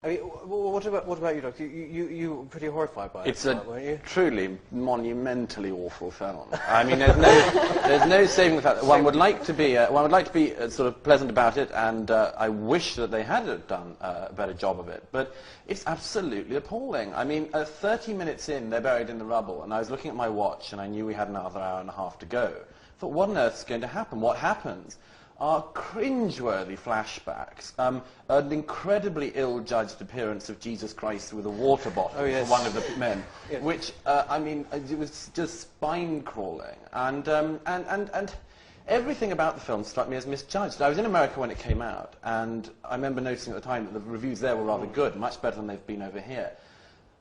I mean, what about you, Doc? You were pretty horrified by it, weren't you? Truly monumentally awful film. I mean, there's no saving the fact that one would like to be sort of pleasant about it, and I wish that they had done a better job of it. But it's absolutely appalling. I mean, 30 minutes in, they're buried in the rubble, and I was looking at my watch, and I knew we had another hour and a half to go. I thought, what on earth is going to happen? What happens? Are cringeworthy flashbacks, an incredibly ill-judged appearance of Jesus Christ with a water bottle for one of the men, which, I mean, it was just spine-crawling. And everything about the film struck me as misjudged. I was in America when it came out, and I remember noticing at the time that the reviews there were rather good, much better than they've been over here.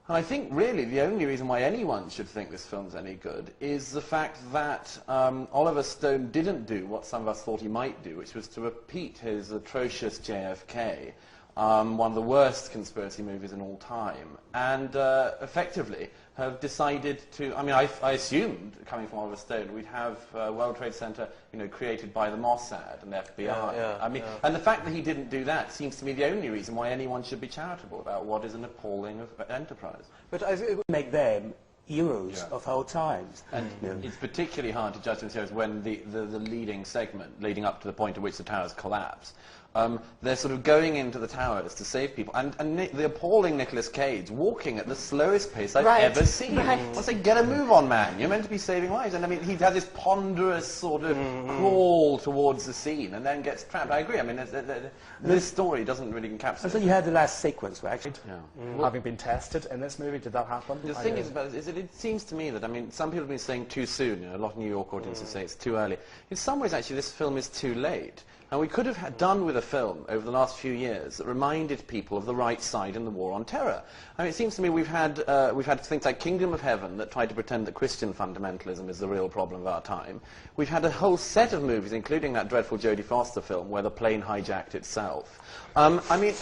And I think really the only reason why anyone should think this film's any good is the fact that Oliver Stone didn't do what some of us thought he might do, which was to repeat his atrocious JFK, one of the worst conspiracy movies in all time, and effectively have decided to, I mean, I assumed, coming from Oliver Stone, we'd have World Trade Center, you know, created by the Mossad and the FBI. I mean, and the fact that he didn't do that seems to me the only reason why anyone should be charitable about what is an appalling enterprise. But it would make them heroes of our times. And it's particularly hard to judge themselves when the leading segment, leading up to the point at which the towers collapse, they're sort of going into the towers to save people. And the appalling Nicolas Cage walking at the slowest pace I've ever seen. I say, get a move on, man. You're meant to be saving lives. And I mean, he has this ponderous sort of crawl towards the scene and then gets trapped. I agree. I mean, this story doesn't really encapsulate. And so you had the last sequence, right? Having been tested in this movie, did that happen? The thing is that it seems to me that, I mean, some people have been saying too soon. You know, a lot of New York audiences say it's too early. In some ways, actually, this film is too late. And we could have done with a film over the last few years that reminded people of the right side in the war on terror. I mean, it seems to me we've had things like Kingdom of Heaven that try to pretend that Christian fundamentalism is the real problem of our time. We've had a whole set of movies, including that dreadful Jodie Foster film where the plane hijacked itself. I mean,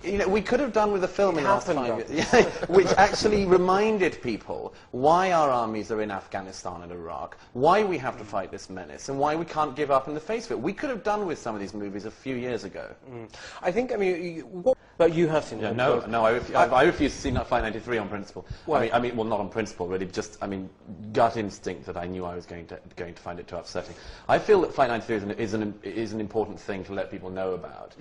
you know, we could have done with a film in the last 5 years, which actually reminded people why our armies are in Afghanistan and Iraq, why we have to fight this menace, and why we can't give up in the face of it. We could have done with some of these movies a few years ago. I think, I mean, but you have seen it. No, I refuse to see Flight 93 on principle. I mean, well, not on principle, really, just, I mean, gut instinct that I knew I was going to find it too upsetting. I feel that Flight 93 is an important thing to let people know about,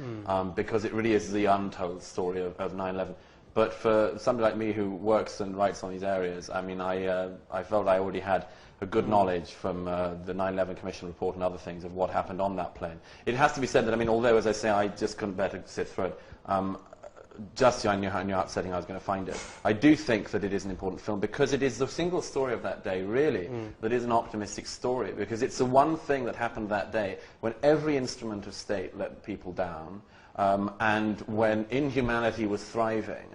because it really is the untold story of 9/11. But for somebody like me who works and writes on these areas, I mean, I felt I already had a good knowledge from the 9/11 Commission report and other things of what happened on that plane. It has to be said that, I mean, although, as I say, I just couldn't bear to sit through it, just I knew how upsetting I was going to find it. I do think that it is an important film because it is the single story of that day, really, that is an optimistic story, because it's the one thing that happened that day when every instrument of state let people down, and when inhumanity was thriving.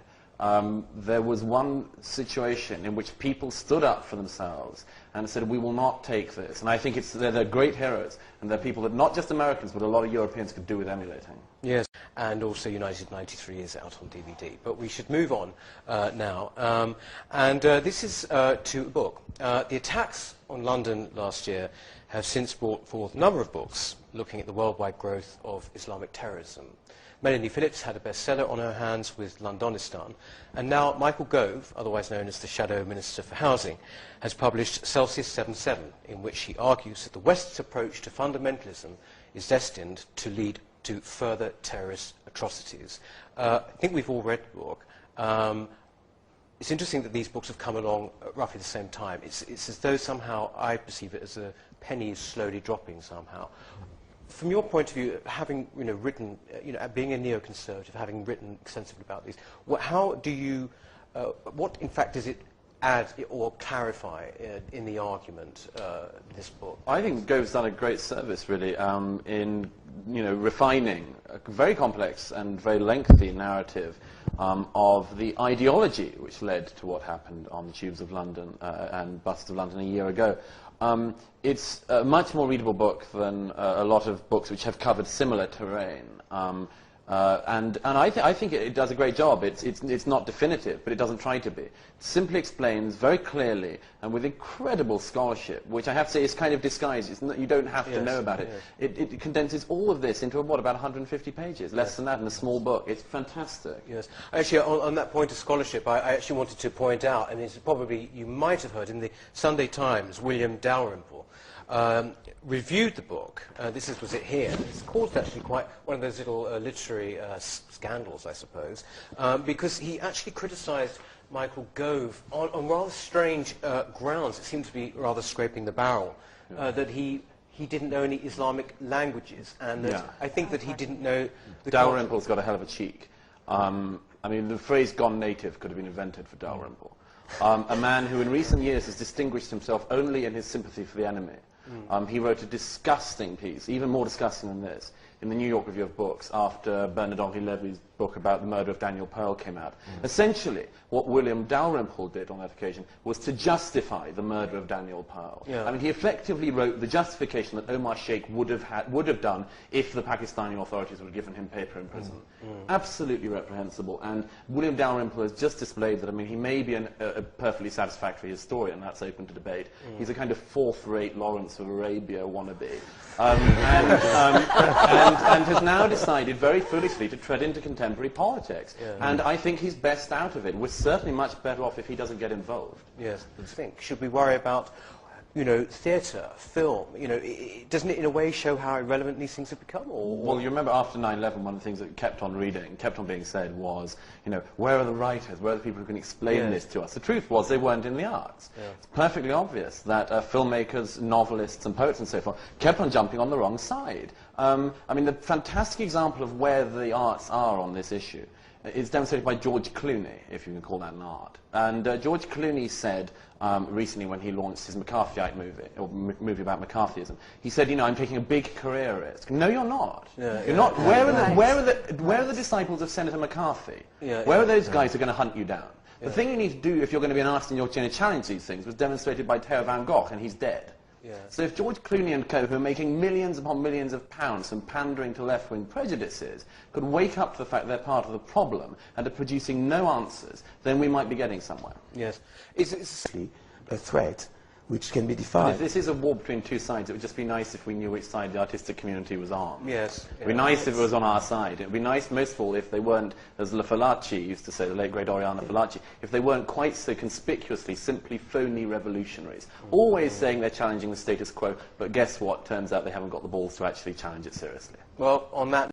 There was one situation in which people stood up for themselves and said, we will not take this. And I think they're great heroes, and they're people that not just Americans, but a lot of Europeans could do with emulating. Yes, and also United 93 is out on DVD. But we should move on now. This is to a book. The attacks on London last year have since brought forth a number of books looking at the worldwide growth of Islamic terrorism. Melanie Phillips had a bestseller on her hands with Londonistan, and now Michael Gove, otherwise known as the Shadow Minister for Housing, has published Celsius 77, in which he argues that the West's approach to fundamentalism is destined to lead to further terrorist atrocities. I think we've all read the book. It's interesting that these books have come along at roughly the same time. It's as though somehow I perceive it as a penny is slowly dropping somehow. From your point of view, having written, being a neoconservative, having written extensively about these, how do you, what in fact does it add or clarify in the argument, this book? I think Gove's done a great service, really, in refining a very complex and very lengthy narrative of the ideology which led to what happened on the tubes of London and buses of London a year ago. It's a much more readable book than a lot of books which have covered similar terrain. And I think it does a great job. It's not definitive, but it doesn't try to be. It simply explains very clearly and with incredible scholarship, which I have to say is kind of disguised. You don't have to know about it. It condenses all of this into, about 150 pages, less than that in a small book. It's fantastic. Yes. Actually, on that point of scholarship, I actually wanted to point out, and it's probably, you might have heard, in the Sunday Times, William Dalrymple reviewed the book. Was it here. It's caused actually quite one of those little literary scandals, I suppose, because he actually criticised Michael Gove on rather strange grounds. It seemed to be rather scraping the barrel, that he didn't know any Islamic languages, and I think that he didn't know... Dalrymple's got a hell of a cheek. I mean, the phrase "gone native" could have been invented for Dalrymple. A man who in recent years has distinguished himself only in his sympathy for the enemy. He wrote a disgusting piece, even more disgusting than this, in the New York Review of Books after Bernard-Henri Lévy's book about the murder of Daniel Pearl came out. Essentially, what William Dalrymple did on that occasion was to justify the murder of Daniel Pearl. I mean, he effectively wrote the justification that Omar Sheikh would have done if the Pakistani authorities would have given him paper in prison. Absolutely reprehensible. And William Dalrymple has just displayed that, I mean, he may be a perfectly satisfactory historian, that's open to debate. He's a kind of fourth-rate Lawrence of Arabia wannabe. And has now decided very foolishly to tread into contemporary politics. And I think he's best out of it. We're certainly much better off if he doesn't get involved. Yes, I think. Should we worry about, theatre, film? Doesn't it in a way show how irrelevant these things have become? Well, you remember after 9/11, one of the things that kept on being said was, where are the writers? Where are the people who can explain this to us? The truth was they weren't in the arts. It's perfectly obvious that filmmakers, novelists, and poets and so forth kept on jumping on the wrong side. I mean, the fantastic example of where the arts are on this issue is demonstrated by George Clooney, if you can call that an art. And George Clooney said recently when he launched his McCarthyite movie, or movie about McCarthyism, he said, I'm taking a big career risk. No, you're not. You're not. Where are the disciples of Senator McCarthy? Where are those guys who are going to hunt you down? The thing you need to do if you're going to be an artist and you're going to challenge these things was demonstrated by Theo van Gogh, and he's dead. So if George Clooney and co, who are making millions upon millions of pounds from pandering to left-wing prejudices, could wake up to the fact they're part of the problem and are producing no answers, then we might be getting somewhere. Yes. It's a threat which can be defined. If this is a war between two sides, it would just be nice if we knew which side the artistic community was on. Yes. It would be nice if it was on our side. It would be nice, most of all, if they weren't, as La Fallaci used to say, the late great Oriana Fallaci, if they weren't quite so conspicuously simply phony revolutionaries, always saying they're challenging the status quo, but guess what? Turns out they haven't got the balls to actually challenge it seriously. Well, on that